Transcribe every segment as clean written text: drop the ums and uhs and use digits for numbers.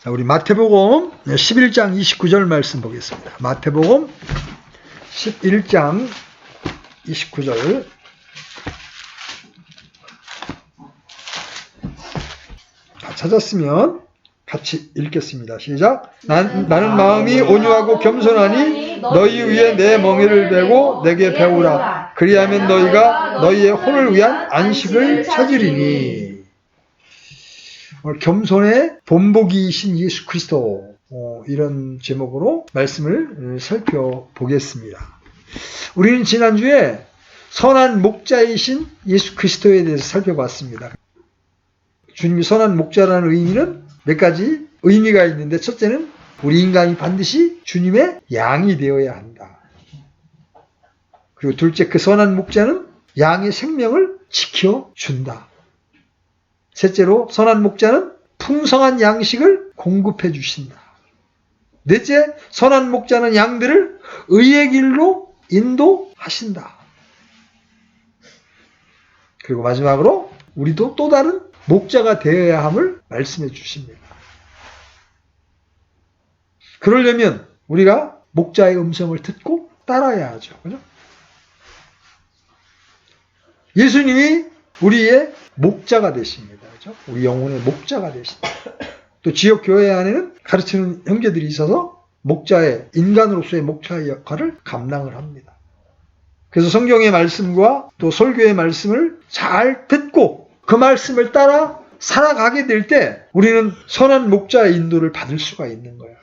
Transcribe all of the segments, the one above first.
자, 우리 마태복음 11장 29절 말씀 보겠습니다. 마태복음 11장 29절. 다 찾았으면 같이 읽겠습니다. 시작. 나는 마음이 온유하고 겸손하니 너희 위에 내 멍에를 메고 내게 배우라. 그리하면 너희가 너희의 혼을 위한 안식을 찾으리니. 겸손의 본보기이신 예수 그리스도, 이런 제목으로 말씀을 살펴보겠습니다. 우리는 지난주에 선한 목자이신 예수 그리스도에 대해서 살펴봤습니다. 주님이 선한 목자라는 의미는 몇 가지 의미가 있는데, 첫째는 우리 인간이 반드시 주님의 양이 되어야 한다. 그리고 둘째, 그 선한 목자는 양의 생명을 지켜준다. 셋째로, 선한 목자는 풍성한 양식을 공급해 주신다. 넷째, 선한 목자는 양들을 의의 길로 인도하신다. 그리고 마지막으로 우리도 또 다른 목자가 되어야 함을 말씀해 주십니다. 그러려면 우리가 목자의 음성을 듣고 따라야 하죠. 그죠? 예수님이 우리의 목자가 되십니다. 그죠? 우리 영혼의 목자가 되십니다. 또 지역 교회 안에는 가르치는 형제들이 있어서 인간으로서의 목자의 역할을 감당을 합니다. 그래서 성경의 말씀과 또 설교의 말씀을 잘 듣고 그 말씀을 따라 살아가게 될 때 우리는 선한 목자의 인도를 받을 수가 있는 거예요.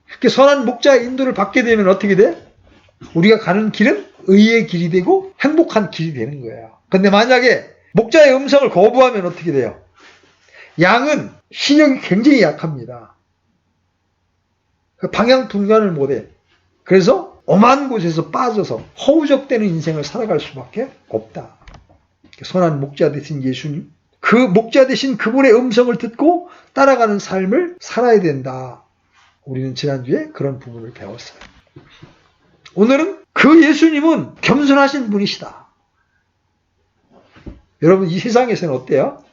그렇게 선한 목자의 인도를 받게 되면 어떻게 돼? 우리가 가는 길은 의의 길이 되고 행복한 길이 되는 거예요. 근데 만약에 목자의 음성을 거부하면 어떻게 돼요? 양은 신경이 굉장히 약합니다. 방향 분간을 못해. 그래서 엄한 곳에서 빠져서 허우적대는 인생을 살아갈 수밖에 없다. 선한 목자 되신 예수님, 그 목자 되신 그분의 음성을 듣고 따라가는 삶을 살아야 된다. 우리는 지난주에 그런 부분을 배웠어요. 오늘은 그 예수님은 겸손하신 분이시다. 여러분, 이 세상에서는 어때요?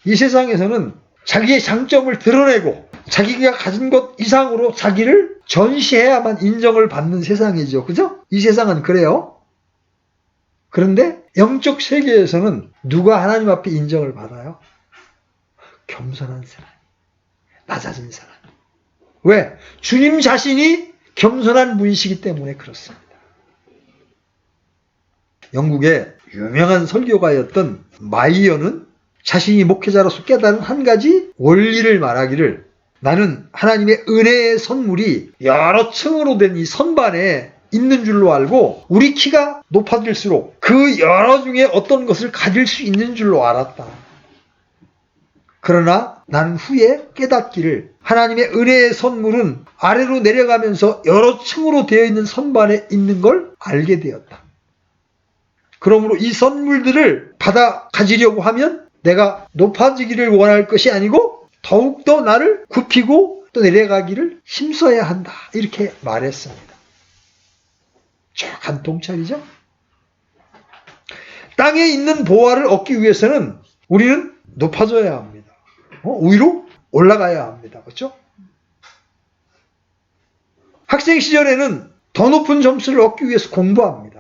이 세상에서는 자기의 장점을 드러내고 자기가 가진 것 이상으로 자기를 전시해야만 인정을 받는 세상이죠. 그죠? 이 세상은 그래요. 그런데 영적 세계에서는 누가 하나님 앞에 인정을 받아요? 겸손한 사람, 낮아진 사람. 왜? 주님 자신이 겸손한 분이시기 때문에 그렇습니다. 영국의 유명한 설교가였던 마이어는 자신이 목회자로서 깨달은 한 가지 원리를 말하기를, 나는 하나님의 은혜의 선물이 여러 층으로 된 이 선반에 있는 줄로 알고 우리 키가 높아질수록 그 여러 중에 어떤 것을 가질 수 있는 줄로 알았다. 그러나 나는 후에 깨닫기를 하나님의 은혜의 선물은 아래로 내려가면서 여러 층으로 되어 있는 선반에 있는 걸 알게 되었다. 그러므로 이 선물들을 받아 가지려고 하면 내가 높아지기를 원할 것이 아니고 더욱더 나를 굽히고 또 내려가기를 힘써야 한다. 이렇게 말했습니다. 정확한 통찰이죠. 땅에 있는 보화를 얻기 위해서는 우리는 높아져야 합니다. 위로 올라가야 합니다. 그렇죠? 학생 시절에는 더 높은 점수를 얻기 위해서 공부합니다.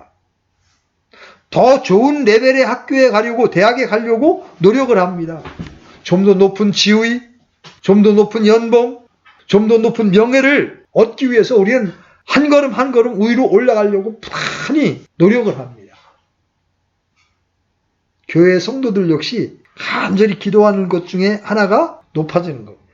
더 좋은 레벨의 학교에 가려고, 대학에 가려고 노력을 합니다. 좀 더 높은 지위, 좀 더 높은 연봉, 좀 더 높은 명예를 얻기 위해서 우리는 한 걸음 한 걸음 위로 올라가려고 부단히 노력을 합니다. 교회 성도들 역시 간절히 기도하는 것 중에 하나가 높아지는 겁니다.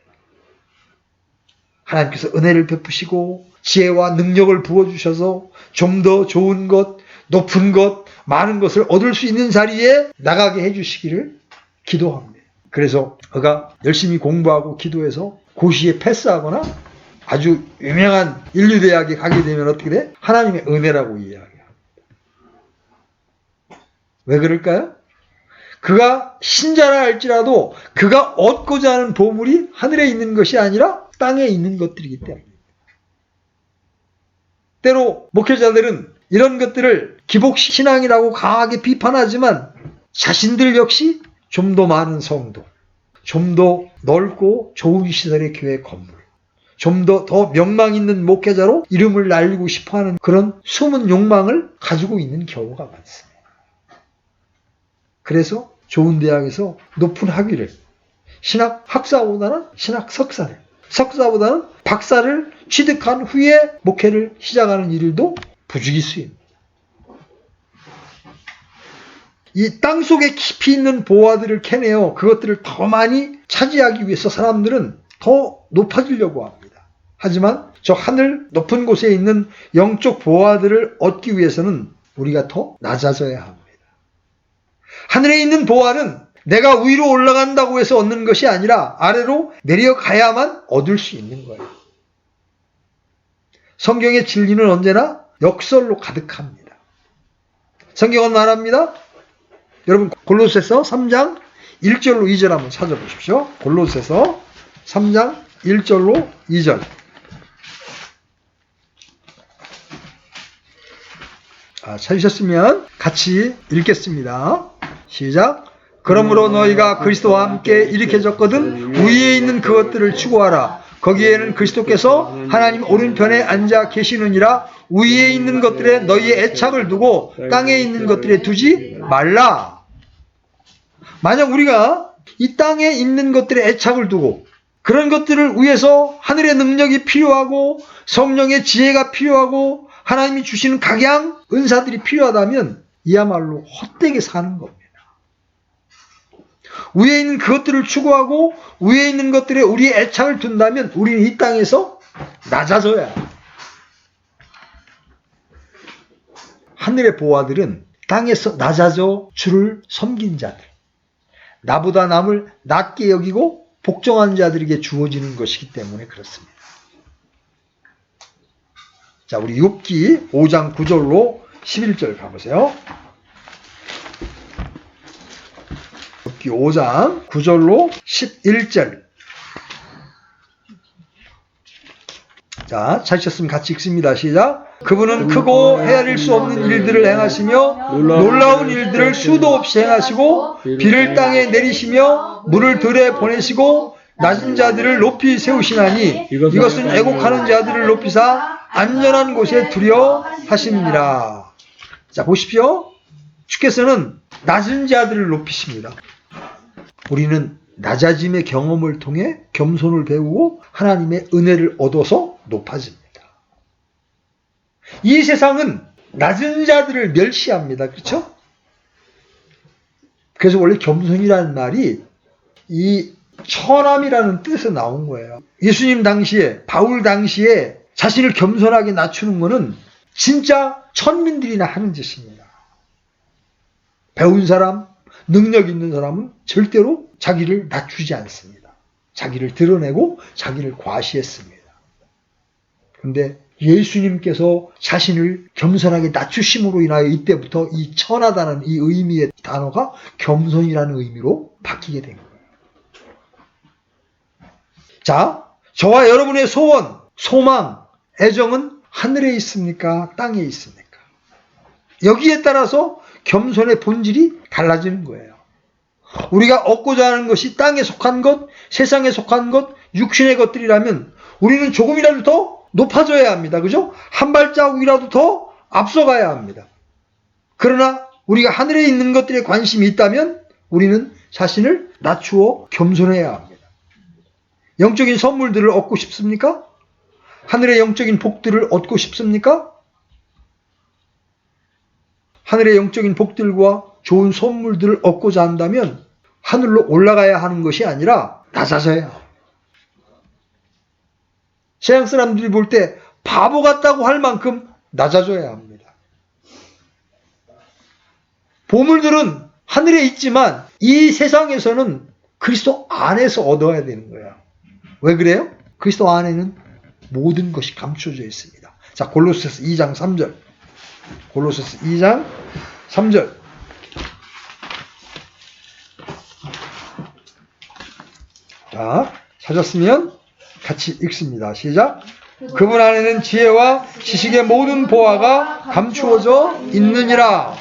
하나님께서 은혜를 베푸시고 지혜와 능력을 부어주셔서 좀 더 좋은 것, 높은 것, 많은 것을 얻을 수 있는 자리에 나가게 해주시기를 기도합니다. 그래서 그가 열심히 공부하고 기도해서 고시에 패스하거나 아주 유명한 인류대학에 가게 되면 어떻게 돼? 하나님의 은혜라고 이야기합니다. 왜 그럴까요? 그가 신자라 할지라도 그가 얻고자 하는 보물이 하늘에 있는 것이 아니라 땅에 있는 것들이기 때문입니다. 때로 목회자들은 이런 것들을 기복신앙이라고 강하게 비판하지만 자신들 역시 좀 더 많은 성도, 좀 더 넓고 좋은 시설의 교회 건물, 좀 더 명망 있는 목회자로 이름을 날리고 싶어하는 그런 숨은 욕망을 가지고 있는 경우가 많습니다. 그래서 좋은 대학에서 높은 학위를, 신학 학사보다는 신학 석사를, 석사보다는 박사를 취득한 후에 목회를 시작하는 일도 부주의수입니다. 이 땅속에 깊이 있는 보화들을 캐내어 그것들을 더 많이 차지하기 위해서 사람들은 더 높아지려고 합니다. 하지만 저 하늘 높은 곳에 있는 영적 보화들을 얻기 위해서는 우리가 더 낮아져야 합니다. 하늘에 있는 보화는 내가 위로 올라간다고 해서 얻는 것이 아니라 아래로 내려가야만 얻을 수 있는 거예요. 성경의 진리는 언제나 역설로 가득합니다. 성경은 말합니다. 여러분 골로새서 3장 1절로 2절 한번 찾아보십시오. 골로새서 3장 1절로 2절. 찾으셨으면 같이 읽겠습니다. 시작. 그러므로 너희가 그리스도와 함께 일으켜졌거든 위에 있는 그것들을 추구하라. 거기에는 그리스도께서 하나님 오른편에 앉아 계시느니라. 위에 있는 것들에 너희의 애착을 두고 땅에 있는 것들에 두지 말라. 만약 우리가 이 땅에 있는 것들에 애착을 두고 그런 것들을 위해서 하늘의 능력이 필요하고 성령의 지혜가 필요하고 하나님이 주시는 각양 은사들이 필요하다면 이야말로 헛되게 사는 겁니다. 위에 있는 그것들을 추구하고 위에 있는 것들에 우리의 애착을 둔다면 우리는 이 땅에서 낮아져야 해요. 하늘의 보화들은 땅에서 낮아져 주를 섬긴 자들, 나보다 남을 낮게 여기고 복종한 자들에게 주어지는 것이기 때문에 그렇습니다. 자, 우리 욥기 5장 9절로 11절 가보세요. 욥기 5장 9절로 11절. 자, 찾으셨으면 같이 읽습니다. 시작. 그분은 크고 헤아릴 수 없는 일들을 행하시며 놀라운 일들을 수도 없이 행하시고 비를 땅에 내리시며 물을 들에 보내시고 낮은 자들을 높이 세우시나니 이것은 애곡하는 자들을 높이사 안전한 곳에 두려 하십니다. 자, 보십시오. 주께서는 낮은 자들을 높이십니다. 우리는 낮아짐의 경험을 통해 겸손을 배우고 하나님의 은혜를 얻어서 높아집니다. 이 세상은 낮은 자들을 멸시합니다. 그렇죠? 그래서 원래 겸손이라는 말이 이 천함이라는 뜻에서 나온 거예요. 예수님 당시에, 바울 당시에 자신을 겸손하게 낮추는 것은 진짜 천민들이나 하는 짓입니다. 배운 사람, 능력 있는 사람은 절대로 자기를 낮추지 않습니다. 자기를 드러내고 자기를 과시했습니다. 그런데 예수님께서 자신을 겸손하게 낮추심으로 인하여 이때부터 이 천하다는 이 의미의 단어가 겸손이라는 의미로 바뀌게 된 거예요. 자, 저와 여러분의 소원, 소망, 애정은 하늘에 있습니까? 땅에 있습니까? 여기에 따라서 겸손의 본질이 달라지는 거예요. 우리가 얻고자 하는 것이 땅에 속한 것, 세상에 속한 것, 육신의 것들이라면 우리는 조금이라도 더 높아져야 합니다. 그죠? 한 발자국이라도 더 앞서가야 합니다. 그러나 우리가 하늘에 있는 것들에 관심이 있다면 우리는 자신을 낮추어 겸손해야 합니다. 영적인 선물들을 얻고 싶습니까? 하늘의 영적인 복들을 얻고 싶습니까? 하늘의 영적인 복들과 좋은 선물들을 얻고자 한다면 하늘로 올라가야 하는 것이 아니라 낮아져야 합니다. 세상 사람들이 볼 때 바보 같다고 할 만큼 낮아져야 합니다. 보물들은 하늘에 있지만 이 세상에서는 그리스도 안에서 얻어야 되는 거예요. 왜 그래요? 그리스도 안에는 모든 것이 감춰져 있습니다. 자, 골로새서 2장 3절. 골로새서 2장 3절. 자, 찾았으면 같이 읽습니다. 시작. 그분 안에는 지혜와 지식의 모든 보화가 감추어져 있느니라.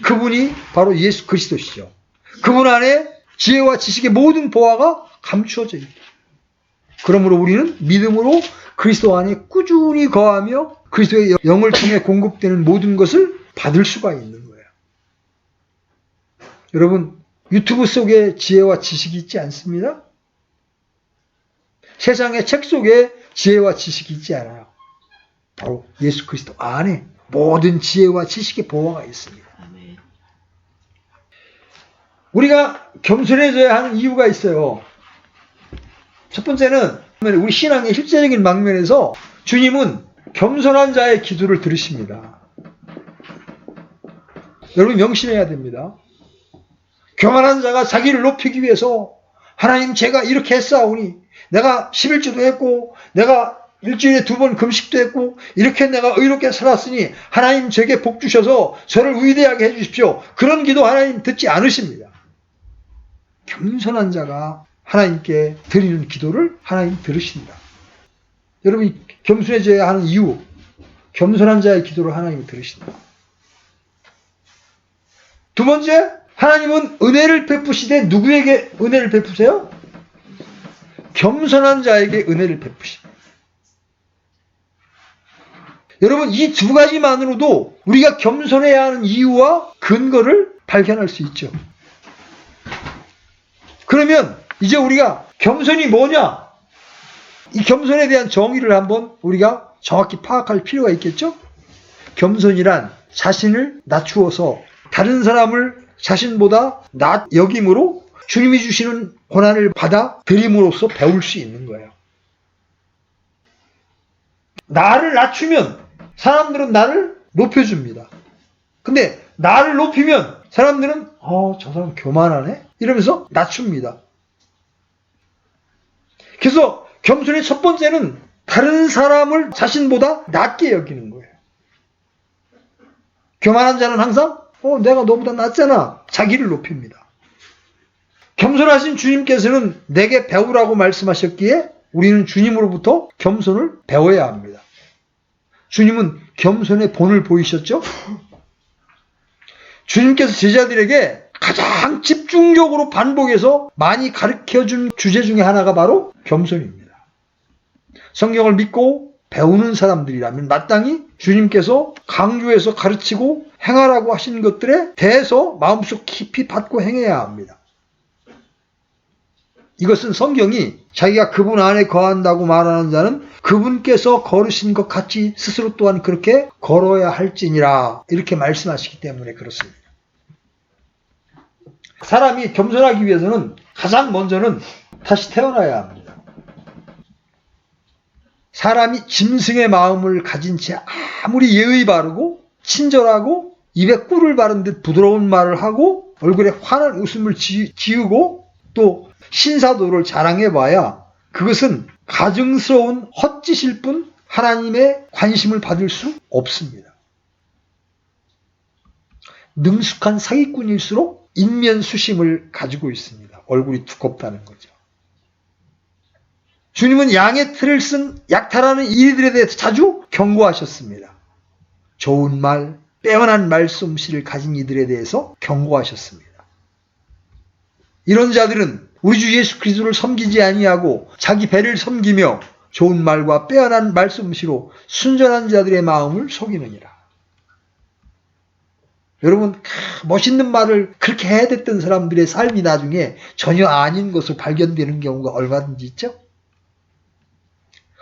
그분이 바로 예수 그리스도시죠. 그분 안에 지혜와 지식의 모든 보화가 감추어져 있다. 그러므로 우리는 믿음으로 그리스도 안에 꾸준히 거하며 그리스도의 영을 통해 공급되는 모든 것을 받을 수가 있는 거예요. 여러분, 유튜브 속에 지혜와 지식이 있지 않습니다? 세상의 책 속에 지혜와 지식이 있지 않아요. 바로 예수 그리스도 안에 모든 지혜와 지식의 보화가 있습니다. 우리가 겸손해져야 하는 이유가 있어요. 첫 번째는 우리 신앙의 실제적인 방면에서 주님은 겸손한 자의 기도를 들으십니다. 여러분 명심해야 됩니다. 교만한 자가 자기를 높이기 위해서 하나님 제가 이렇게 했사오니 내가 11주도 했고 내가 일주일에 2번 금식도 했고 이렇게 내가 의롭게 살았으니 하나님 제게 복 주셔서 저를 위대하게 해주십시오. 그런 기도 하나님 듣지 않으십니다. 겸손한 자가 하나님께 드리는 기도를 하나님 들으신다. 여러분이 겸손해져야 하는 이유, 겸손한 자의 기도를 하나님이 들으신다. 두 번째, 하나님은 은혜를 베푸시되 누구에게 은혜를 베푸세요? 겸손한 자에게 은혜를 베푸십니다. 여러분, 이 두 가지만으로도 우리가 겸손해야 하는 이유와 근거를 발견할 수 있죠. 그러면 이제 우리가 겸손이 뭐냐? 이 겸손에 대한 정의를 한번 우리가 정확히 파악할 필요가 있겠죠? 겸손이란 자신을 낮추어서 다른 사람을 자신보다 낮 여김으로 주님이 주시는 고난을 받아 들임으로써 배울 수 있는 거예요. 나를 낮추면 사람들은 나를 높여줍니다. 근데 나를 높이면 사람들은 저 사람 교만하네? 이러면서 낮춥니다. 그래서 겸손의 첫 번째는 다른 사람을 자신보다 낮게 여기는 거예요. 교만한 자는 항상 내가 너보다 낫잖아. 자기를 높입니다. 겸손하신 주님께서는 내게 배우라고 말씀하셨기에 우리는 주님으로부터 겸손을 배워야 합니다. 주님은 겸손의 본을 보이셨죠? 주님께서 제자들에게 가장 집중적으로 반복해서 많이 가르쳐준 주제 중에 하나가 바로 겸손입니다. 성경을 믿고 배우는 사람들이라면 마땅히 주님께서 강조해서 가르치고 행하라고 하신 것들에 대해서 마음속 깊이 받고 행해야 합니다. 이것은 성경이 자기가 그분 안에 거한다고 말하는 자는 그분께서 걸으신 것 같이 스스로 또한 그렇게 걸어야 할지니라 이렇게 말씀하시기 때문에 그렇습니다. 사람이 겸손하기 위해서는 가장 먼저는 다시 태어나야 합니다. 사람이 짐승의 마음을 가진 채 아무리 예의 바르고 친절하고 입에 꿀을 바른 듯 부드러운 말을 하고 얼굴에 환한 웃음을 지으고 또 신사도를 자랑해봐야 그것은 가증스러운 헛짓일 뿐 하나님의 관심을 받을 수 없습니다. 능숙한 사기꾼일수록 인면수심을 가지고 있습니다. 얼굴이 두껍다는 거죠. 주님은 양의 틀을 쓴 약탈하는 이들에 대해서 자주 경고하셨습니다. 좋은 말, 빼어난 말솜씨를 가진 이들에 대해서 경고하셨습니다. 이런 자들은 우리 주 예수 그리스도를 섬기지 아니하고 자기 배를 섬기며 좋은 말과 빼어난 말솜씨로 순전한 자들의 마음을 속이느니라. 여러분, 멋있는 말을 그렇게 해댔던 사람들의 삶이 나중에 전혀 아닌 것으로 발견되는 경우가 얼마든지 있죠?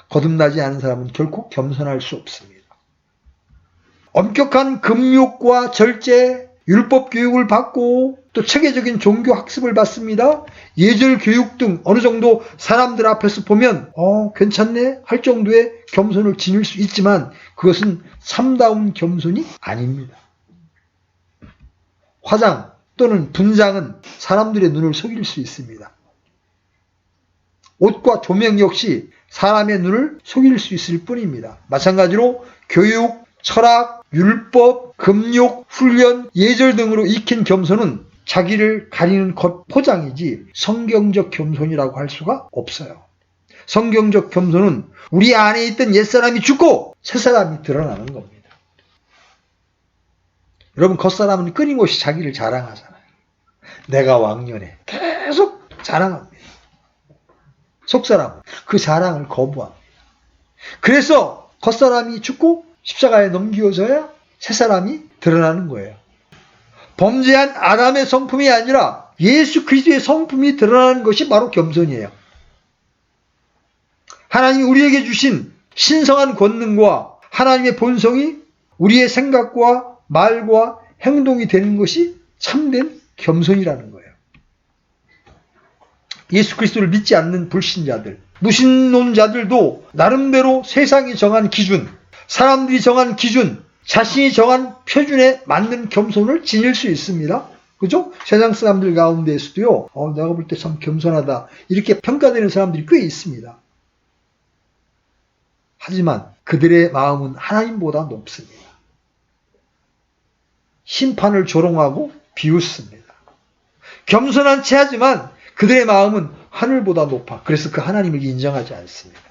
거듭나지 않은 사람은 결코 겸손할 수 없습니다. 엄격한 금욕과 절제, 율법 교육을 받고 또 체계적인 종교 학습을 받습니다. 예절 교육 등 어느 정도 사람들 앞에서 보면 괜찮네 할 정도의 겸손을 지닐 수 있지만 그것은 참다운 겸손이 아닙니다. 화장 또는 분장은 사람들의 눈을 속일 수 있습니다. 옷과 조명 역시 사람의 눈을 속일 수 있을 뿐입니다. 마찬가지로 교육, 철학, 율법, 금욕, 훈련, 예절 등으로 익힌 겸손은 자기를 가리는 겉포장이지 성경적 겸손이라고 할 수가 없어요. 성경적 겸손은 우리 안에 있던 옛사람이 죽고 새사람이 드러나는 겁니다. 여러분, 겉사람은 끊임없이 자기를 자랑하잖아요. 내가 왕년에 자랑합니다. 속사람 그 자랑을 거부합니다. 그래서 겉사람이 죽고 십자가에 넘겨져야 새사람이 드러나는 거예요. 범죄한 아담의 성품이 아니라 예수 그리스도의 성품이 드러나는 것이 바로 겸손이에요. 하나님이 우리에게 주신 신성한 권능과 하나님의 본성이 우리의 생각과 말과 행동이 되는 것이 참된 겸손이라는 거예요. 예수 그리스도를 믿지 않는 불신자들, 무신론자들도 나름대로 세상이 정한 기준, 사람들이 정한 기준, 자신이 정한 표준에 맞는 겸손을 지닐 수 있습니다. 그죠? 세상 사람들 가운데에서도요, 내가 볼 때 참 겸손하다, 이렇게 평가되는 사람들이 꽤 있습니다. 하지만 그들의 마음은 하나님보다 높습니다. 심판을 조롱하고 비웃습니다. 겸손한 채 하지만 그들의 마음은 하늘보다 높아. 그래서 그 하나님을 인정하지 않습니다.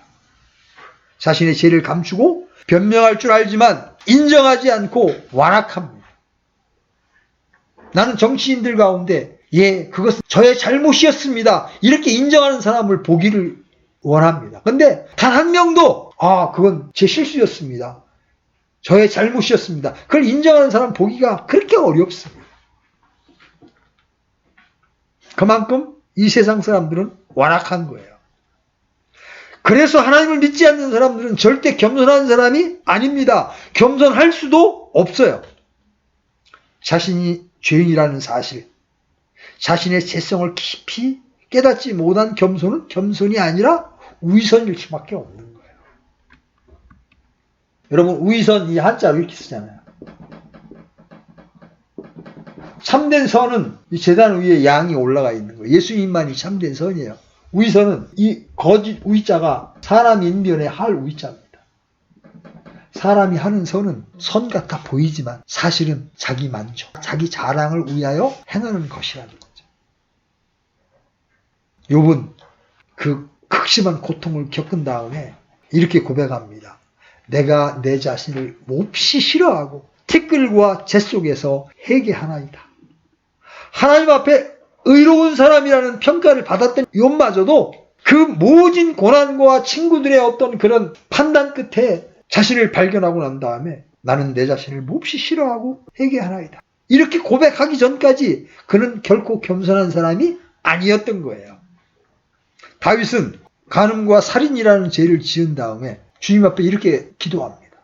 자신의 죄를 감추고 변명할 줄 알지만 인정하지 않고 완악합니다. 나는 정치인들 가운데 그것은 저의 잘못이었습니다, 이렇게 인정하는 사람을 보기를 원합니다. 근데 단 한 명도 그건 제 실수였습니다, 저의 잘못이었습니다, 그걸 인정하는 사람 보기가 그렇게 어렵습니다. 그만큼 이 세상 사람들은 완악한 거예요. 그래서 하나님을 믿지 않는 사람들은 절대 겸손한 사람이 아닙니다. 겸손할 수도 없어요. 자신이 죄인이라는 사실, 자신의 죄성을 깊이 깨닫지 못한 겸손은 겸손이 아니라 우위선일 수밖에 없는 거예요. 여러분, 우위선 이 한자로 이렇게 쓰잖아요. 참된 선은 이 제단 위에 양이 올라가 있는 거예요. 예수님만이 참된 선이에요. 우위선은 이 거짓 우위자가 사람 인변의 할 우위자입니다. 사람이 하는 선은 선 같아 보이지만 사실은 자기 만족, 자기 자랑을 위하여 행하는 것이라는 거죠. 욥은 그 극심한 고통을 겪은 다음에 이렇게 고백합니다. 내가 내 자신을 몹시 싫어하고 티끌과 재 속에서 회개하나이다. 하나님 앞에 의로운 사람이라는 평가를 받았던 욥마저도 그 모진 고난과 친구들의 어떤 그런 판단 끝에 자신을 발견하고 난 다음에 나는 내 자신을 몹시 싫어하고 회개하나이다, 이렇게 고백하기 전까지 그는 결코 겸손한 사람이 아니었던 거예요. 다윗은 간음과 살인이라는 죄를 지은 다음에 주님 앞에 이렇게 기도합니다.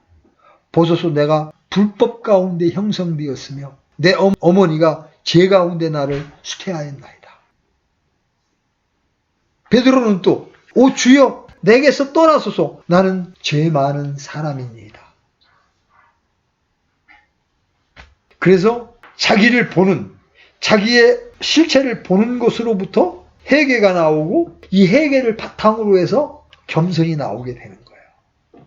보소서, 내가 불법 가운데 형성되었으며 내 어머니가 죄 가운데 나를 수태하였나이다. 베드로는 또 오 주여, 내게서 떠나소서, 나는 죄 많은 사람입니다. 그래서 자기를 보는, 자기의 실체를 보는 것으로부터 회개가 나오고 이 회개를 바탕으로 해서 겸손이 나오게 되는 거예요.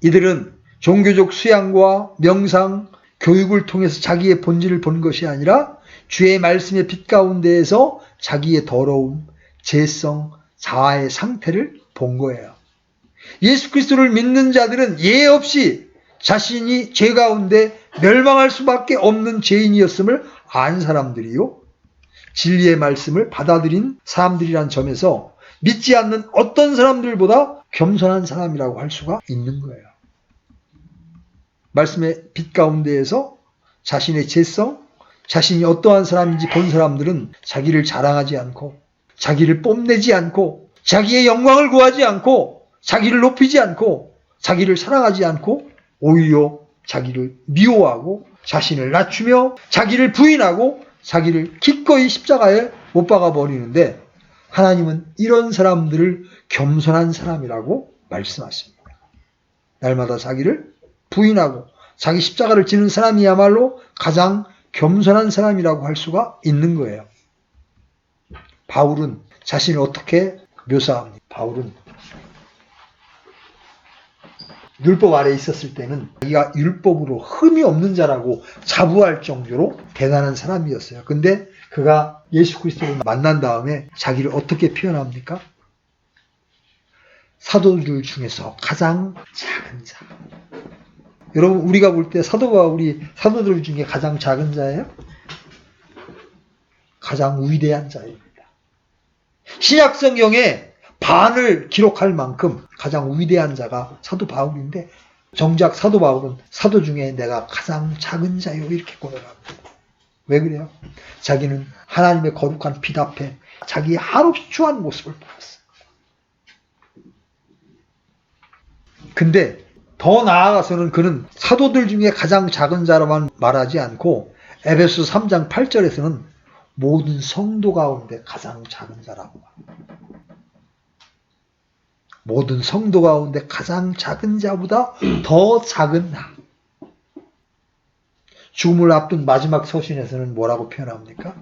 이들은 종교적 수양과 명상, 교육을 통해서 자기의 본질을 본 것이 아니라 주의 말씀의 빛 가운데에서 자기의 더러움, 죄성, 자아의 상태를 본 거예요. 예수 그리스도를 믿는 자들은 예외 없이 자신이 죄 가운데 멸망할 수밖에 없는 죄인이었음을 안 사람들이요, 진리의 말씀을 받아들인 사람들이란 점에서 믿지 않는 어떤 사람들보다 겸손한 사람이라고 할 수가 있는 거예요. 말씀의 빛 가운데에서 자신의 죄성, 자신이 어떠한 사람인지 본 사람들은 자기를 자랑하지 않고, 자기를 뽐내지 않고, 자기의 영광을 구하지 않고, 자기를 높이지 않고, 자기를 사랑하지 않고, 오히려 자기를 미워하고 자신을 낮추며 자기를 부인하고 자기를 기꺼이 십자가에 못 박아 버리는데, 하나님은 이런 사람들을 겸손한 사람이라고 말씀하십니다. 날마다 자기를 부인하고 자기 십자가를 지는 사람이야말로 가장 겸손한 사람이라고 할 수가 있는 거예요. 바울은 자신을 어떻게 묘사합니까? 바울은 율법 아래에 있었을 때는 자기가 율법으로 흠이 없는 자라고 자부할 정도로 대단한 사람이었어요. 근데 그가 예수 그리스도를 만난 다음에 자기를 어떻게 표현합니까? 사도들 중에서 가장 작은 자. 여러분, 우리가 볼 때 사도가 우리 사도들 중에 가장 작은 자예요? 가장 위대한 자입니다. 신약 성경에 반을 기록할 만큼 가장 위대한 자가 사도 바울인데 정작 사도 바울은 사도 중에 내가 가장 작은 자요 이렇게 고백합니다. 왜 그래요? 자기는 하나님의 거룩한 빛 앞에 자기의 한없이 추한 모습을 보았어요. 근데 더 나아가서는 그는 사도들 중에 가장 작은 자로만 말하지 않고 에베소 3장 8절에서는 모든 성도 가운데 가장 작은 자라고 합니다. 모든 성도 가운데 가장 작은 자보다 더 작은 나. 죽음을 앞둔 마지막 서신에서는 뭐라고 표현합니까?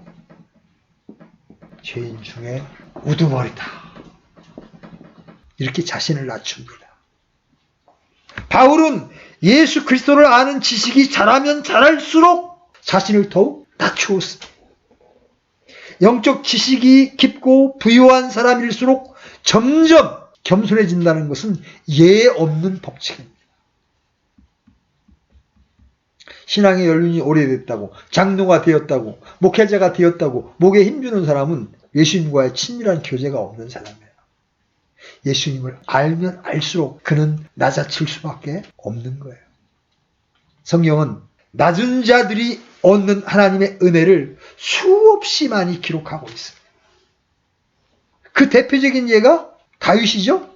죄인 중에 우두머리다. 이렇게 자신을 낮춥니다. 바울은 예수 그리스도를 아는 지식이 자라면 자랄수록 자신을 더욱 낮추었습니다. 영적 지식이 깊고 부유한 사람일수록 점점 겸손해진다는 것은 예 없는 법칙입니다. 신앙의 연륜이 오래됐다고, 장로가 되었다고, 목회자가 되었다고 목에 힘주는 사람은 예수님과의 친밀한 교제가 없는 사람이에요. 예수님을 알면 알수록 그는 낮아질 수밖에 없는 거예요. 성경은 낮은 자들이 얻는 하나님의 은혜를 수없이 많이 기록하고 있습니다. 그 대표적인 예가 다윗이죠.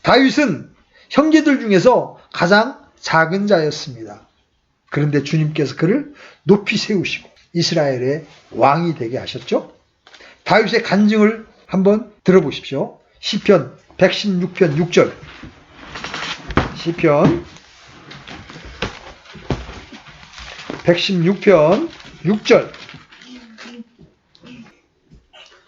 다윗은 형제들 중에서 가장 작은 자였습니다. 그런데 주님께서 그를 높이 세우시고 이스라엘의 왕이 되게 하셨죠. 다윗의 간증을 한번 들어보십시오. 시편 116편 6절. 시편 116편 6절.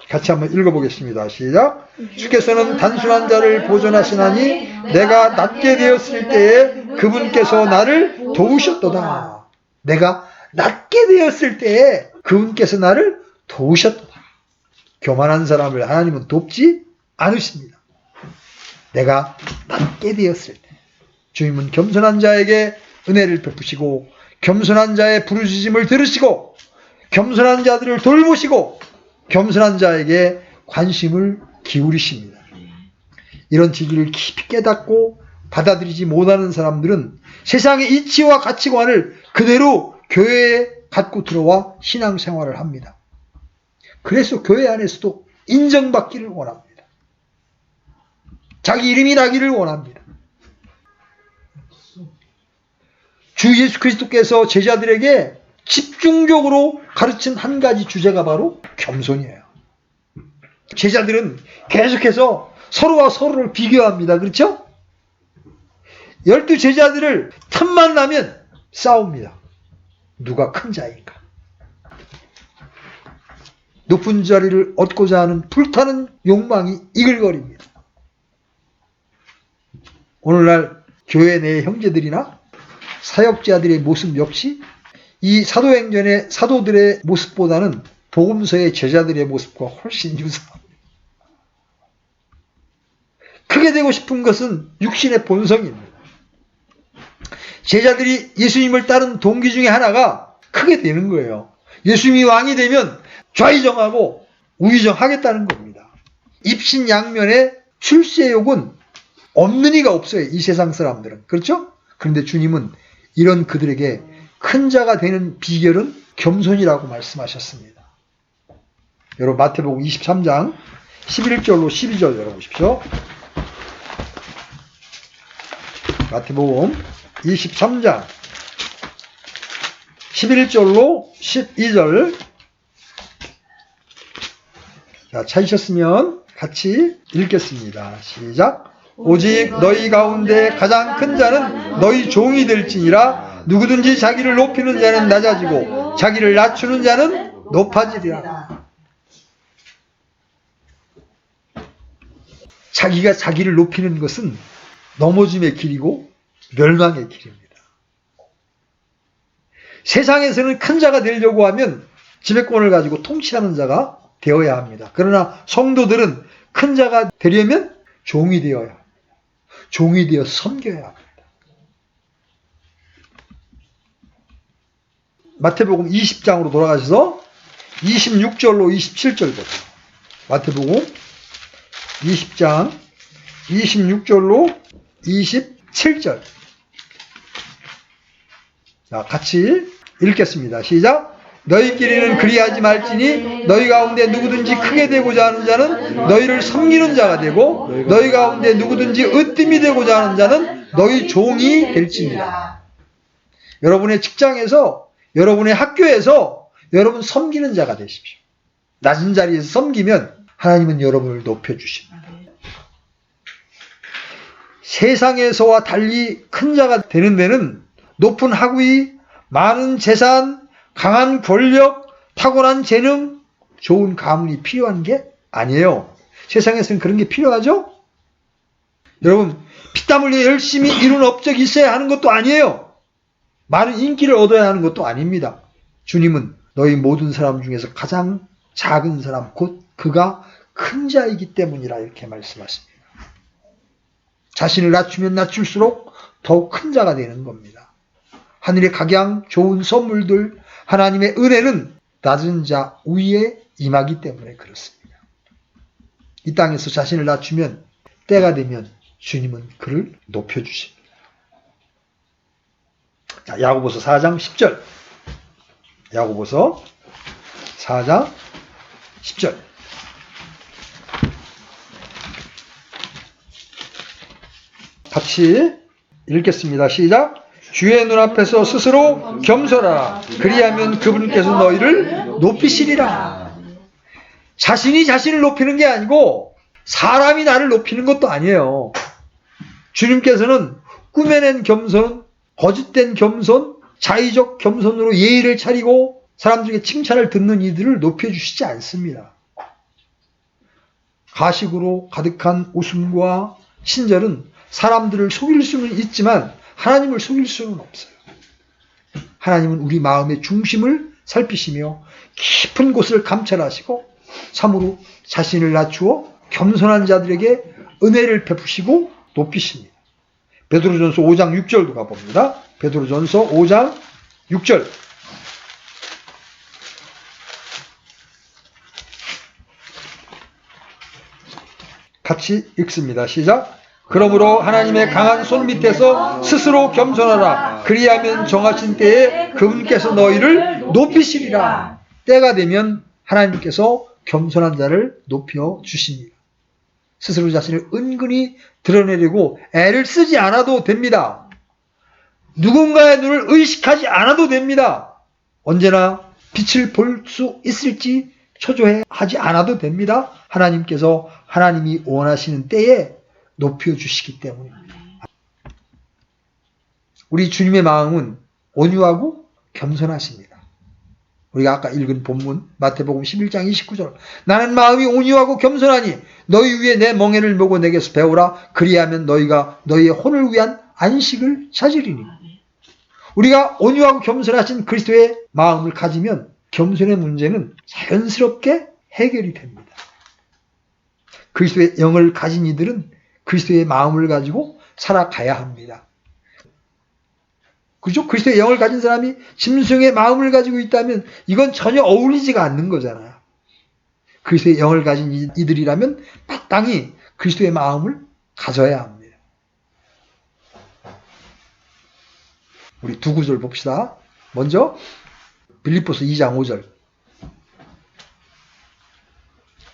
같이 한번 읽어보겠습니다. 시작. 주께서는 단순한 자를 보존하시나니 내가 낮게 되었을 때에 그분께서 나를 도우셨도다. 내가 낮게 되었을 때에 그분께서 나를 도우셨도다. 교만한 사람을 하나님은 돕지 않으십니다. 내가 낮게 되었을 때 주님은 겸손한 자에게 은혜를 베푸시고 겸손한 자의 부르짖음을 들으시고 겸손한 자들을 돌보시고 겸손한 자에게 관심을 기울이십니다. 이런 진리를 깊이 깨닫고 받아들이지 못하는 사람들은 세상의 이치와 가치관을 그대로 교회에 갖고 들어와 신앙생활을 합니다. 그래서 교회 안에서도 인정받기를 원합니다. 자기 이름이 나기를 원합니다. 주 예수 그리스도께서 제자들에게 집중적으로 가르친 한 가지 주제가 바로 겸손이에요. 제자들은 계속해서 서로와 서로를 비교합니다. 그렇죠? 12 제자들을 틈만 나면 싸웁니다. 누가 큰 자인가? 높은 자리를 얻고자 하는 불타는 욕망이 이글거립니다. 오늘날 교회 내 형제들이나 사역자들의 모습 역시 이 사도행전의 사도들의 모습보다는 복음서의 제자들의 모습과 훨씬 유사합니다. 크게 되고 싶은 것은 육신의 본성입니다. 제자들이 예수님을 따른 동기 중에 하나가 크게 되는 거예요. 예수님이 왕이 되면 좌의정하고 우의정하겠다는 겁니다. 입신양면의 출세욕은 없는 이가 없어요. 이 세상 사람들은. 그렇죠? 그런데 주님은 이런 그들에게 큰 자가 되는 비결은 겸손이라고 말씀하셨습니다. 여러분 마태복음 23장 11절로 12절 열어보십시오. 마태복음 23장 11절로 12절. 자, 찾으셨으면 같이 읽겠습니다. 시작. 오직 너희 가운데 가장 큰 자는 너희 종이 될지니라. 누구든지 자기를 높이는 자는 낮아지고 자기를 낮추는 자는 높아지리라. 자기가 자기를 높이는 것은 넘어짐의 길이고 멸망의 길입니다. 세상에서는 큰 자가 되려고 하면 지배권을 가지고 통치하는 자가 되어야 합니다. 그러나 성도들은 큰 자가 되려면 종이 되어야 합니다. 종이 되어 섬겨야 합니다. 마태복음 20장으로 돌아가셔서 26절로 27절부터 마태복음 20장 26절로 27절. 자, 같이 읽겠습니다. 시작. 너희끼리는 그리하지 말지니 너희 가운데 누구든지 크게 되고자 하는 자는 너희를 섬기는 자가 되고 너희 가운데 누구든지 으뜸이 되고자 하는 자는 너희 종이 될지니라. 여러분의 직장에서, 여러분의 학교에서 여러분 섬기는 자가 되십시오. 낮은 자리에서 섬기면 하나님은 여러분을 높여주십니다. 세상에서와 달리 큰 자가 되는 데는 높은 학위, 많은 재산, 강한 권력, 탁월한 재능, 좋은 가문이 필요한 게 아니에요. 세상에서는 그런 게 필요하죠? 여러분, 피땀 흘려 열심히 이룬 업적이 있어야 하는 것도 아니에요. 많은 인기를 얻어야 하는 것도 아닙니다. 주님은 너희 모든 사람 중에서 가장 작은 사람, 곧 그가 큰 자이기 때문이라 이렇게 말씀하십니다. 자신을 낮추면 낮출수록 더욱 큰 자가 되는 겁니다. 하늘의 각양, 좋은 선물들, 하나님의 은혜는 낮은 자 위에 임하기 때문에 그렇습니다. 이 땅에서 자신을 낮추면 때가 되면 주님은 그를 높여주십니다. 자, 야고보서 4장 10절. 야고보서 4장 10절. 같이 읽겠습니다. 시작. 주의 눈앞에서 스스로 겸손하라. 그리하면 그분께서 너희를 높이시리라. 자신이 자신을 높이는 게 아니고 사람이 나를 높이는 것도 아니에요. 주님께서는 꾸며낸 겸손, 거짓된 겸손, 자의적 겸손으로 예의를 차리고 사람들에게 칭찬을 듣는 이들을 높여주시지 않습니다. 가식으로 가득한 웃음과 친절은 사람들을 속일 수는 있지만 하나님을 속일 수는 없어요. 하나님은 우리 마음의 중심을 살피시며 깊은 곳을 감찰하시고 참으로 자신을 낮추어 겸손한 자들에게 은혜를 베푸시고 높이십니다. 베드로전서 5장 6절도 가봅니다. 베드로전서 5장 6절. 같이 읽습니다. 시작. 그러므로 하나님의 강한 손 밑에서 스스로 겸손하라. 그리하면 정하신 때에 그분께서 너희를 높이시리라. 때가 되면 하나님께서 겸손한 자를 높여 주십니다. 스스로 자신을 은근히 드러내려고 애를 쓰지 않아도 됩니다. 누군가의 눈을 의식하지 않아도 됩니다. 언제나 빛을 볼 수 있을지 초조해하지 않아도 됩니다. 하나님께서 하나님이 원하시는 때에 높여주시기 때문입니다. 우리 주님의 마음은 온유하고 겸손하십니다. 우리가 아까 읽은 본문 마태복음 11장 29절. 나는 마음이 온유하고 겸손하니 너희 위에 내 멍에를 메고 내게서 배우라. 그리하면 너희가 너희의 혼을 위한 안식을 찾으리니. 우리가 온유하고 겸손하신 그리스도의 마음을 가지면 겸손의 문제는 자연스럽게 해결이 됩니다. 그리스도의 영을 가진 이들은 그리스도의 마음을 가지고 살아가야 합니다. 그죠? 그리스도의 영을 가진 사람이 짐승의 마음을 가지고 있다면 이건 전혀 어울리지가 않는 거잖아요. 그리스도의 영을 가진 이들이라면 마땅히 그리스도의 마음을 가져야 합니다. 우리 두 구절 봅시다. 먼저 빌립보서 2장 5절.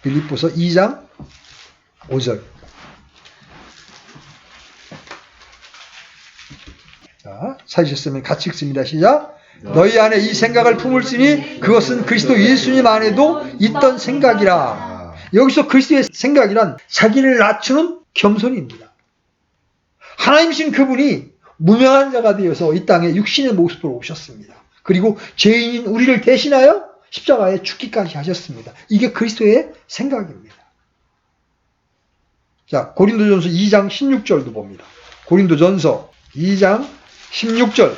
빌립보서 2장 5절. 자, 찾으셨으면 같이 읽습니다. 시작. 너희 안에 이 생각을 품을지니 그것은 그리스도 예수님 안에도 있던 생각이라. 여기서 그리스도의 생각이란 자기를 낮추는 겸손입니다. 하나님이신 그분이 무명한 자가 되어서 이 땅에 육신의 모습으로 오셨습니다. 그리고 죄인인 우리를 대신하여 십자가에 죽기까지 하셨습니다. 이게 그리스도의 생각입니다. 자, 고린도전서 2장 16절도 봅니다. 고린도전서 2장 16절.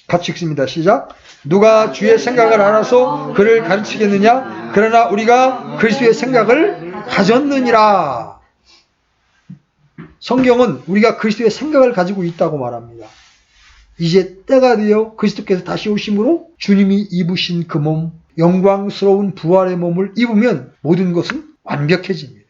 같이 읽습니다. 시작. 누가 주의 생각을 알아서 그를 가르치겠느냐? 그러나 우리가 그리스도의 생각을 가졌느니라. 성경은 우리가 그리스도의 생각을 가지고 있다고 말합니다. 이제 때가 되어 그리스도께서 다시 오심으로 주님이 입으신 그 몸, 영광스러운 부활의 몸을 입으면 모든 것은 완벽해집니다.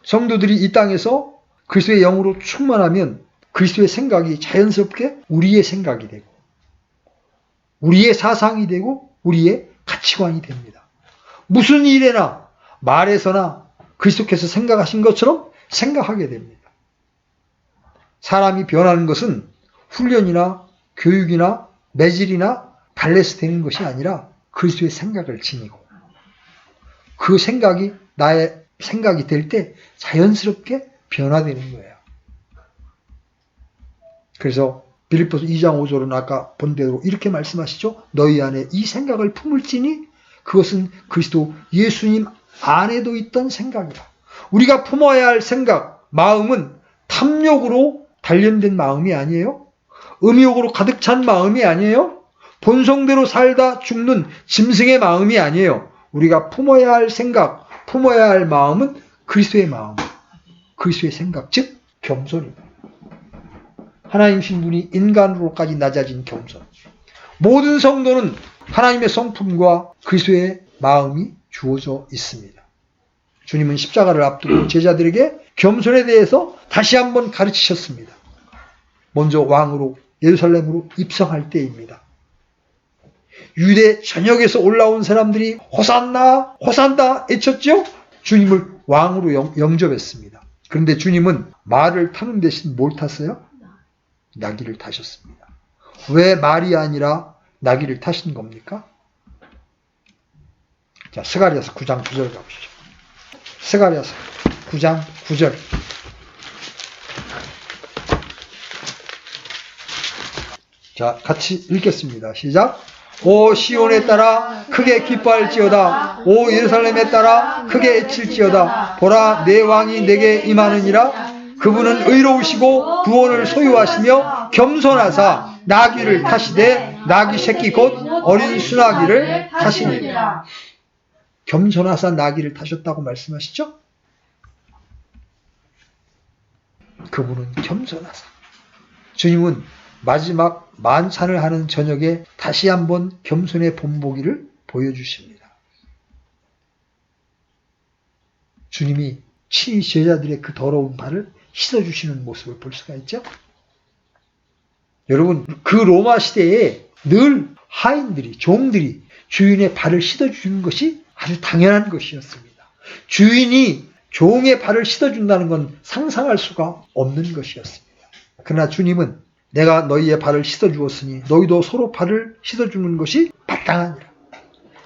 성도들이 이 땅에서 그리스도의 영으로 충만하면 그리스도의 생각이 자연스럽게 우리의 생각이 되고 우리의 사상이 되고 우리의 가치관이 됩니다. 무슨 일에나 말에서나 그리스도께서 생각하신 것처럼 생각하게 됩니다. 사람이 변하는 것은 훈련이나 교육이나 매질이나 발레스 되는 것이 아니라 그리스도의 생각을 지니고 그 생각이 나의 생각이 될 때 자연스럽게 변화되는 거예요. 그래서 빌립보서 2장 5절은 아까 본 대로 이렇게 말씀하시죠. 너희 안에 이 생각을 품을지니 그것은 그리스도 예수님 안에도 있던 생각이다. 우리가 품어야 할 생각, 마음은 탐욕으로 단련된 마음이 아니에요. 음욕으로 가득 찬 마음이 아니에요. 본성대로 살다 죽는 짐승의 마음이 아니에요. 우리가 품어야 할 생각, 품어야 할 마음은 그리스도의 마음, 그리스도의 생각, 즉 겸손입니다. 하나님 신분이 인간으로까지 낮아진 겸손. 모든 성도는 하나님의 성품과 그리스도의 마음이 주어져 있습니다. 주님은 십자가를 앞두고 제자들에게 겸손에 대해서 다시 한번 가르치셨습니다. 먼저 왕으로 예루살렘으로 입성할 때입니다. 유대 전역에서 올라온 사람들이 호산나 호산나 외쳤죠. 주님을 왕으로 영접했습니다. 그런데 주님은 말을 타는 대신 뭘 탔어요? 나귀를 타셨습니다. 왜 말이 아니라 나귀를 타신 겁니까? 자, 스가랴서 9장 9절 가보시죠. 스가랴서 9장 9절. 자, 같이 읽겠습니다. 시작. 오 시온에 따라 크게 기뻐할지어다. 오 예루살렘에 따라 크게 애칠지어다. 보라 내 왕이 내게 임하느니라. 그분은 의로우시고 구원을 소유하시며 겸손하사 나귀를 타시되 나귀 새끼 곧 어린 수나귀를 타시니라. 겸손하사 나귀를 타셨다고 말씀하시죠? 그분은 겸손하사. 주님은 마지막 만찬을 하는 저녁에 다시 한번 겸손의 본보기를 보여주십니다. 주님이 친히 제자들의 그 더러운 발을 씻어주시는 모습을 볼 수가 있죠. 여러분, 그 로마 시대에 늘 하인들이, 종들이 주인의 발을 씻어주는 것이 아주 당연한 것이었습니다. 주인이 종의 발을 씻어준다는 건 상상할 수가 없는 것이었습니다. 그러나 주님은 내가 너희의 발을 씻어주었으니 너희도 서로 발을 씻어주는 것이 마땅하니라.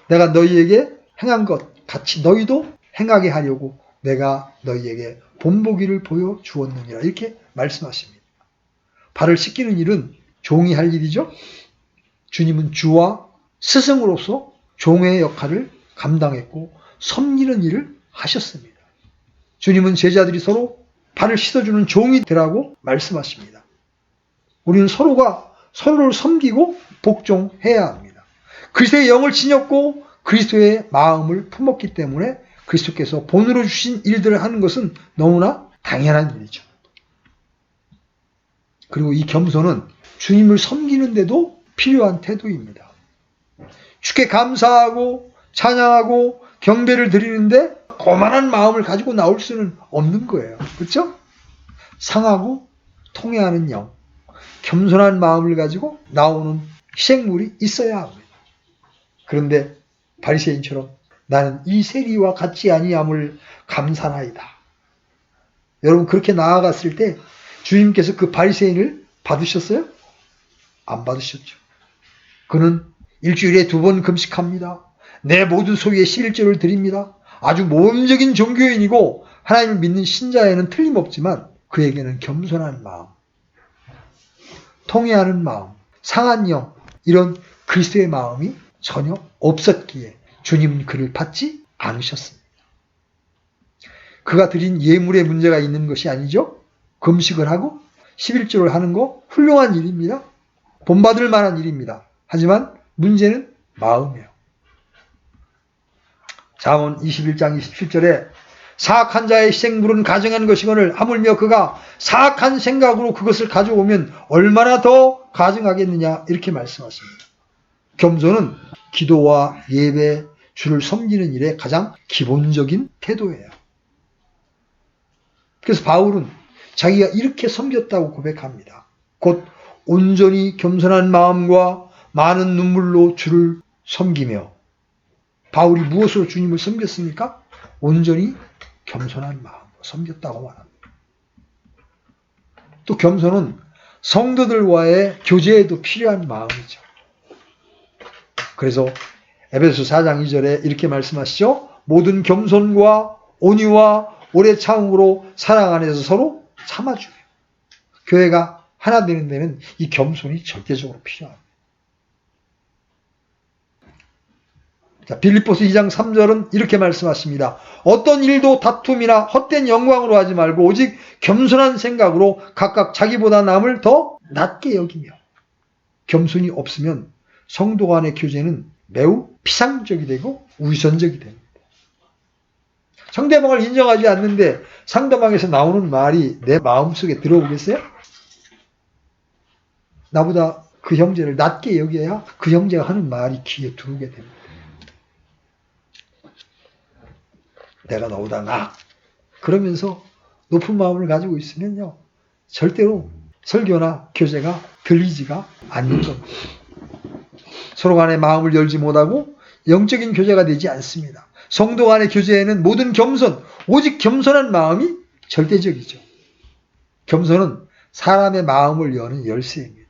내가 너희에게 행한 것 같이 너희도 행하게 하려고 내가 너희에게 본보기를 보여주었느니라. 이렇게 말씀하십니다. 발을 씻기는 일은 종이 할 일이죠. 주님은 주와 스승으로서 종의 역할을 감당했고 섬기는 일을 하셨습니다. 주님은 제자들이 서로 발을 씻어주는 종이 되라고 말씀하십니다. 우리는 서로가 서로를 섬기고 복종해야 합니다. 그리스도의 영을 지녔고 그리스도의 마음을 품었기 때문에 그리스도께서 본으로 주신 일들을 하는 것은 너무나 당연한 일이죠. 그리고 이 겸손은 주님을 섬기는데도 필요한 태도입니다. 주께 감사하고 찬양하고 경배를 드리는데 거만한 마음을 가지고 나올 수는 없는 거예요. 그렇죠? 상하고 통회하는 영, 겸손한 마음을 가지고 나오는 희생물이 있어야 합니다. 그런데 바리새인처럼 나는 이 세리와 같지 아니함을 감사나이다. 여러분 그렇게 나아갔을 때 주님께서 그 바리새인을 받으셨어요? 안 받으셨죠. 그는 일주일에 2번 금식합니다. 내 모든 소유의 11조를 드립니다. 아주 모범적인 종교인이고 하나님을 믿는 신자에는 틀림없지만 그에게는 겸손한 마음, 통회하는 마음, 상한 영, 이런 그리스도의 마음이 전혀 없었기에 주님은 그를 받지 않으셨습니다. 그가 드린 예물에 문제가 있는 것이 아니죠. 금식을 하고 11조를 하는 거 훌륭한 일입니다. 본받을 만한 일입니다. 하지만 문제는 마음이에요. 잠언 21장 27절에 사악한 자의 희생물은 가증한 것이거늘 하물며 그가 사악한 생각으로 그것을 가져오면 얼마나 더 가증하겠느냐 이렇게 말씀하십니다. 겸손은 기도와 예배, 주를 섬기는 일의 가장 기본적인 태도예요. 그래서 바울은 자기가 이렇게 섬겼다고 고백합니다. 곧 온전히 겸손한 마음과 많은 눈물로 주를 섬기며. 바울이 무엇으로 주님을 섬겼습니까? 온전히 겸손한 마음으로 섬겼다고 말합니다. 또 겸손은 성도들과의 교제에도 필요한 마음이죠. 그래서 에베소 4장 2절에 이렇게 말씀하시죠. 모든 겸손과 온유와 오래 참음으로 사랑 안에서 서로 참아주며. 교회가 하나 되는 데는 이 겸손이 절대적으로 필요합니다. 자, 빌립보서 2장 3절은 이렇게 말씀하십니다. 어떤 일도 다툼이나 헛된 영광으로 하지 말고 오직 겸손한 생각으로 각각 자기보다 남을 더 낮게 여기며. 겸손이 없으면 성도 간의 교제는 매우 피상적이 되고 위선적이 됩니다. 상대방을 인정하지 않는데 상대방에서 나오는 말이 내 마음속에 들어오겠어요? 나보다 그 형제를 낮게 여겨야 그 형제가 하는 말이 귀에 들어오게 됩니다. 내가 너보다 나. 그러면서 높은 마음을 가지고 있으면요. 절대로 설교나 교제가 들리지가 않는 겁니다. 서로 간의 마음을 열지 못하고 영적인 교제가 되지 않습니다. 성도 간의 교제에는 모든 겸손, 오직 겸손한 마음이 절대적이죠. 겸손은 사람의 마음을 여는 열쇠입니다.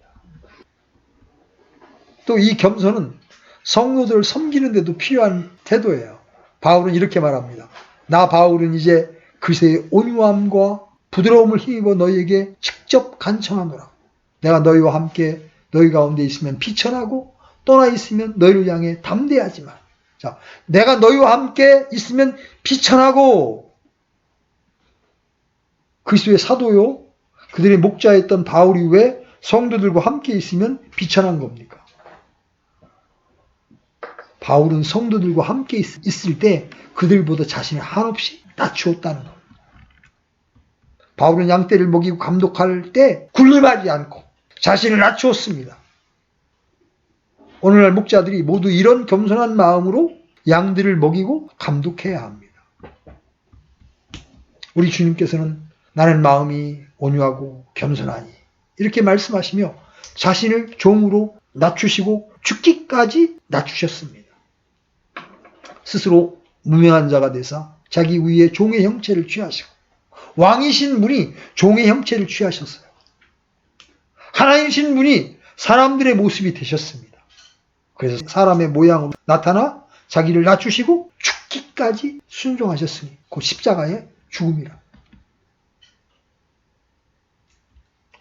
또 이 겸손은 성도들을 섬기는 데도 필요한 태도예요. 바울은 이렇게 말합니다. 나 바울은 이제 그리스도의 온유함과 부드러움을 힘입어 너희에게 직접 간청하노라. 내가 너희와 함께 너희 가운데 있으면 비천하고 떠나 있으면 너희를 향해 담대하지만. 자, 내가 너희와 함께 있으면 비천하고. 그리스도의 사도요, 그들의 목자였던 바울이 왜 성도들과 함께 있으면 비천한 겁니까? 바울은 성도들과 함께 있을 때 그들보다 자신을 한없이 낮추었다는 겁니다. 바울은 양떼를 먹이고 감독할 때 군림하지 않고 자신을 낮추었습니다. 오늘날 목자들이 모두 이런 겸손한 마음으로 양들을 먹이고 감독해야 합니다. 우리 주님께서는 나는 마음이 온유하고 겸손하니 이렇게 말씀하시며 자신을 종으로 낮추시고 죽기까지 낮추셨습니다. 스스로 무명한 자가 되사 자기 위에 종의 형체를 취하시고 왕이신 분이 종의 형체를 취하셨어요. 하나님이신 분이 사람들의 모습이 되셨습니다. 그래서 사람의 모양으로 나타나 자기를 낮추시고 죽기까지 순종하셨으니 그 십자가의 죽음이라.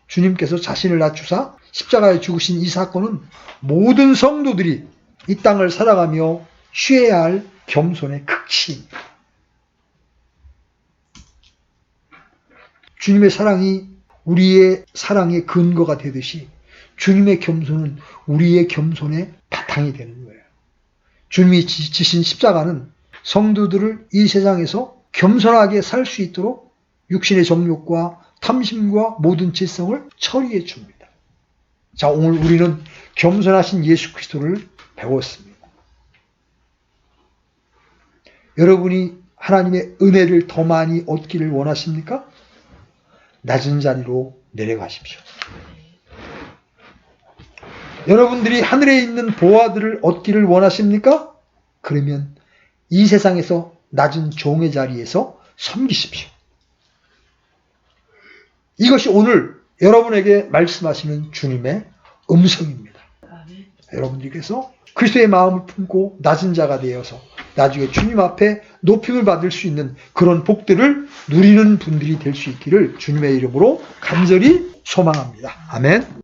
주님께서 자신을 낮추사 십자가에 죽으신 이 사건은 모든 성도들이 이 땅을 살아가며 쉬어야 할 겸손의 극치입니다. 주님의 사랑이 우리의 사랑의 근거가 되듯이 주님의 겸손은 우리의 겸손의 바탕이 되는 거예요. 주님이 지신 십자가는 성도들을 이 세상에서 겸손하게 살 수 있도록 육신의 정욕과 탐심과 모든 죄성을 처리해 줍니다. 자, 오늘 우리는 겸손하신 예수 그리스도를 배웠습니다. 여러분이 하나님의 은혜를 더 많이 얻기를 원하십니까? 낮은 자리로 내려가십시오. 여러분들이 하늘에 있는 보화들을 얻기를 원하십니까? 그러면 이 세상에서 낮은 종의 자리에서 섬기십시오. 이것이 오늘 여러분에게 말씀하시는 주님의 음성입니다. 여러분들께서 그리스도의 마음을 품고 낮은 자가 되어서 나중에 주님 앞에 높임을 받을 수 있는 그런 복들을 누리는 분들이 될 수 있기를 주님의 이름으로 간절히 소망합니다. 아멘.